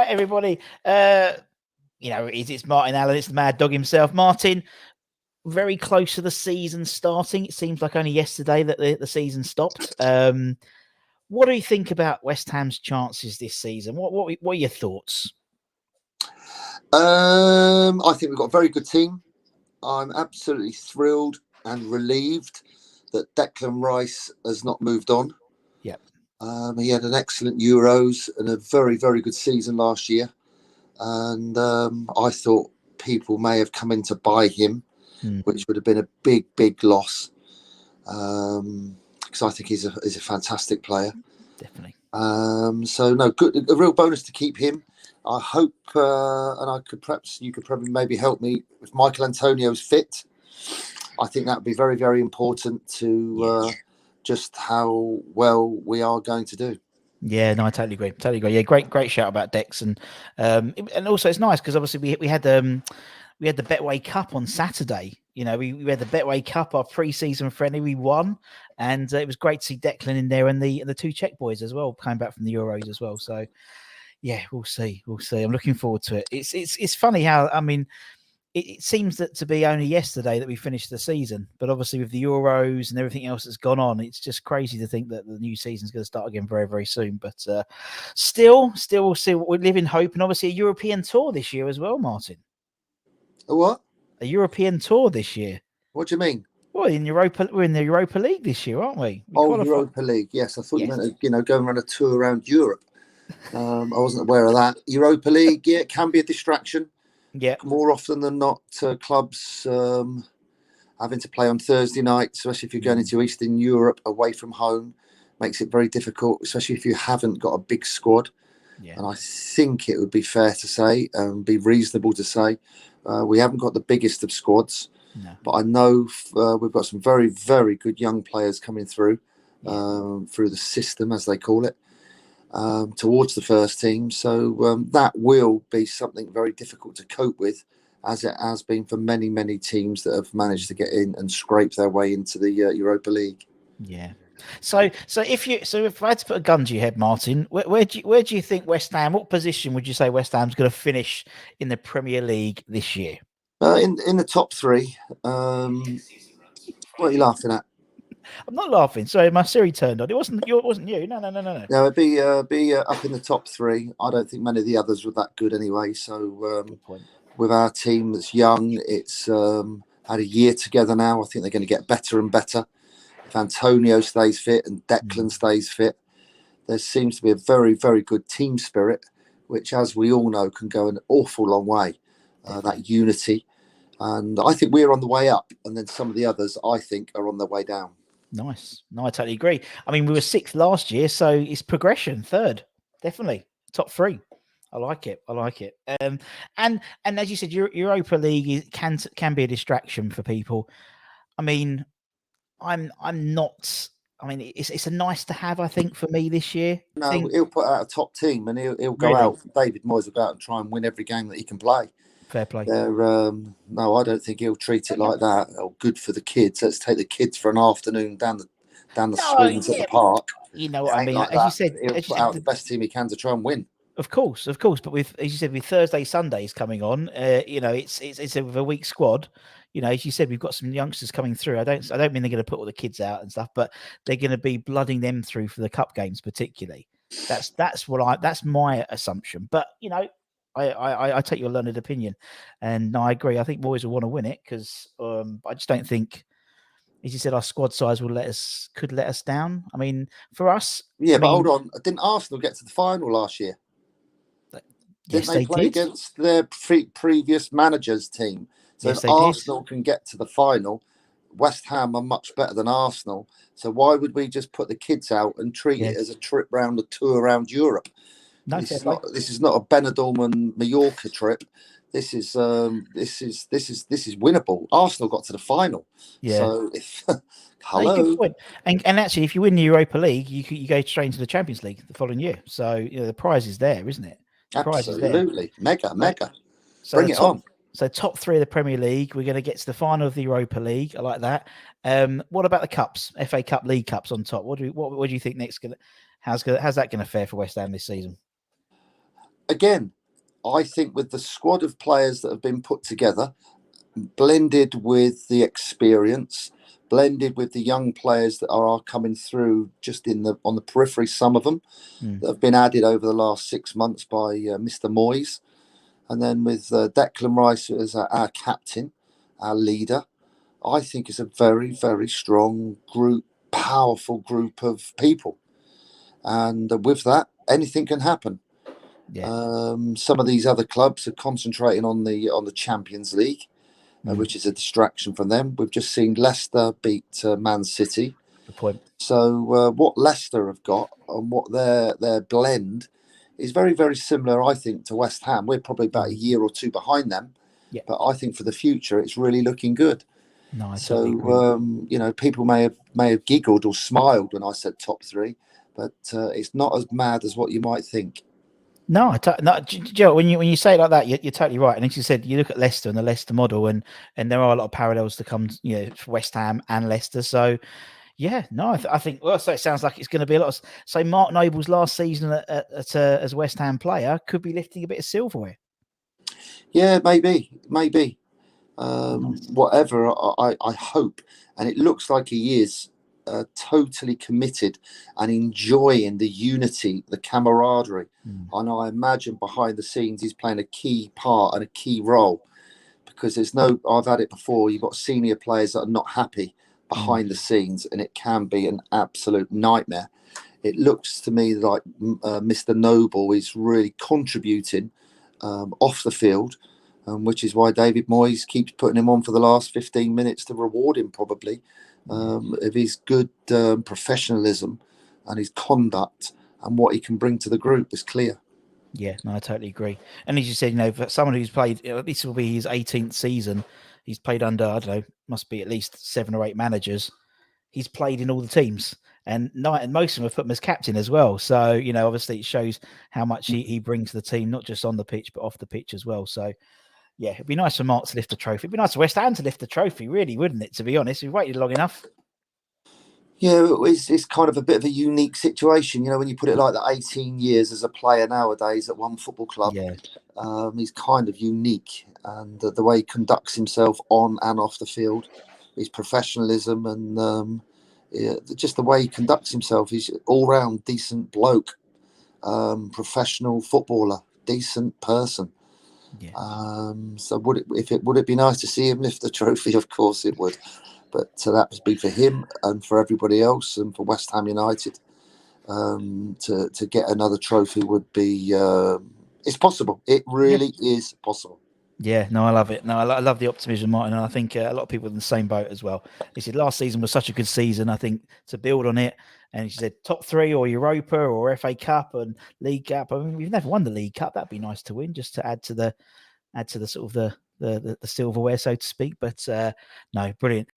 right, everybody. It's Martin Allen. It's the Mad Dog himself. Martin, very close to the season starting. It seems like only yesterday that the season stopped. What do you think about West Ham's chances this season? What are your thoughts? I think we've got a very good team. I'm absolutely thrilled and relieved that Declan Rice has not moved on. Yep. He had an excellent Euros and a very, very good season last year. And I thought people may have come in to buy him, which would have been a big, big loss. Because I think he's a fantastic player. Definitely. Good, a real bonus to keep him. I hope, and you could probably maybe help me if Michael Antonio's fit. I think that would be very, very important to just how well we are going to do. Yeah, no, I totally agree. Yeah, great shout about Dex, and also it's nice because obviously we had the Betway Cup on Saturday. You know, we had the Betway Cup, our pre-season friendly. We won, and it was great to see Declan in there and the two Czech boys as well, coming back from the Euros as well. So, yeah, we'll see. I'm looking forward to it. It's funny how it seems that to be only yesterday that we finished the season, but obviously with the Euros and everything else that's gone on, it's just crazy to think that the new season's going to start again very, very soon. But still, we'll see. We live in hope, and obviously a European tour this year as well, Martin. A what? A European tour this year. What do you mean? Well, we're in the Europa League this year, aren't we? Europa League. Yes, I thought you meant going on a tour around Europe. I wasn't aware of that. Europa League, yeah, it can be a distraction. Yeah. More often than not, clubs having to play on Thursday night, especially if you're going into Eastern Europe away from home, makes it very difficult, especially if you haven't got a big squad. Yeah. And I think it would be fair to say, be reasonable to say, we haven't got the biggest of squads. No. But I know we've got some very, very good young players coming through the system, as they call it. Towards the first team, so that will be something very difficult to cope with, as it has been for many, many teams that have managed to get in and scrape their way into the Europa League. Yeah. So if I had to put a gun to your head, Martin, where do you think West Ham? What position would you say West Ham's going to finish in the Premier League this year? In the top three. What are you laughing at? I'm not laughing. Sorry, my Siri turned on. It wasn't you. No. No, it'd be up in the top three. I don't think many of the others were that good anyway. So with our team that's young, it's had a year together now. I think they're going to get better and better. If Antonio stays fit and Declan stays fit, there seems to be a very, very good team spirit, which, as we all know, can go an awful long way. That unity. And I think we're on the way up. And then some of the others, I think, are on their way down. Nice. No, I totally agree. I mean, we were 6th last year, so it's progression. 3rd, definitely top 3. I like it. And as you said, Europa League can be a distraction for people. I mean, I'm not. I mean, it's a nice to have. I think for me this year. No, he'll put out a top team, and he'll go out. David Moyes will go out and try and win every game that he can play. Fair play. No, I don't think he'll treat it like that. Oh, good for the kids. Let's take the kids for an afternoon down the swings at the park. You know what I mean? Like as you said, he'll put out the best team he can to try and win. Of course. But as you said, with Thursday, Sundays coming on, it's a weak squad. You know, as you said, we've got some youngsters coming through. I don't mean they're going to put all the kids out and stuff, but they're going to be blooding them through for the cup games, particularly. That's my assumption. But you know, I take your learned opinion, and I agree. I think boys will want to win it because I just don't think, as you said, our squad size could let us down. I mean, for us, but hold on, didn't Arsenal get to the final last year? Didn't they play against their previous manager's team? So if Arsenal can get to the final, West Ham are much better than Arsenal. So why would we just put the kids out and treat it as a trip round, a tour around Europe? No, this is not a Benidorm and Mallorca trip. This is winnable. Arsenal got to the final. Yeah. So hello. Good point. And actually, if you win the Europa League, you go straight into the Champions League the following year. So you know the prize is there, isn't it? Absolutely, mega. So bring it on. So top 3 of the Premier League. We're going to get to the final of the Europa League. I like that. What about the cups? FA Cup, League Cups on top. What do you think next? How's that going to fare for West Ham this season? Again, I think with the squad of players that have been put together, blended with the experience, blended with the young players that are coming through just on the periphery, some of them that have been added over the last 6 months by Mr. Moyes, and then with Declan Rice as our captain, our leader, I think it's a very, very strong group, powerful group of people. And with that, anything can happen. Yeah. Some of these other clubs are concentrating on the Champions League, which is a distraction from them. We've just seen Leicester beat Man City. Good point. So what Leicester have got and what their blend is very, very similar, I think, to West Ham. We're probably about a year or two behind them, Yeah. but I think for the future, it's really looking good. No, I So totally agree. people may have giggled or smiled when I said top three, but it's not as mad as what you might think. No, no, Joe. When you say it like that, you're totally right. And as you said, you look at Leicester and the Leicester model, and there are a lot of parallels to come, for West Ham and Leicester. So, yeah, no, I think. Well, so it sounds like it's going to be a lot. So Mark Noble's last season as a West Ham player could be lifting a bit of silverware. Yeah, maybe. Nice. Whatever. I hope, and it looks like he is totally committed and enjoying the unity, the camaraderie. And I imagine behind the scenes he's playing a key part and a key role, because I've had it before, you've got senior players that are not happy behind the scenes, and it can be an absolute nightmare. It looks to me like Mr. Noble is really contributing off the field, which is why David Moyes keeps putting him on for the last 15 minutes to reward him, probably, of his good professionalism and his conduct, and what he can bring to the group is clear. Yeah, no, I totally agree. And as you said, for someone who's played, this will be his 18th season. He's played under, I don't know, must be at least 7 or 8 managers. He's played in all the teams, and most of them have put him as captain as well. So, obviously it shows how much he brings to the team, not just on the pitch, but off the pitch as well. So, yeah, it'd be nice for Mark to lift the trophy. It'd be nice for West Ham to lift the trophy, really, wouldn't it? To be honest, we've waited long enough. Yeah, it's kind of a bit of a unique situation, when you put it like that. 18 years as a player nowadays at one football club. Yeah. He's kind of unique, and the way he conducts himself on and off the field, his professionalism, and just the way he conducts himself. He's all-round decent bloke, professional footballer, decent person. Yeah. So would it be nice to see him lift the trophy? Of course it would. But that would be for him and for everybody else, and for West Ham United to get another trophy would be. It's possible. It really is possible. Yeah, no, I love it. No, I love the optimism, Martin, and I think a lot of people are in the same boat as well. He said last season was such a good season. I think to build on it, and he said top 3 or Europa or FA Cup and League Cup. I mean, we've never won the League Cup. That'd be nice to win, just to add to the sort of the silverware, so to speak. But no, brilliant.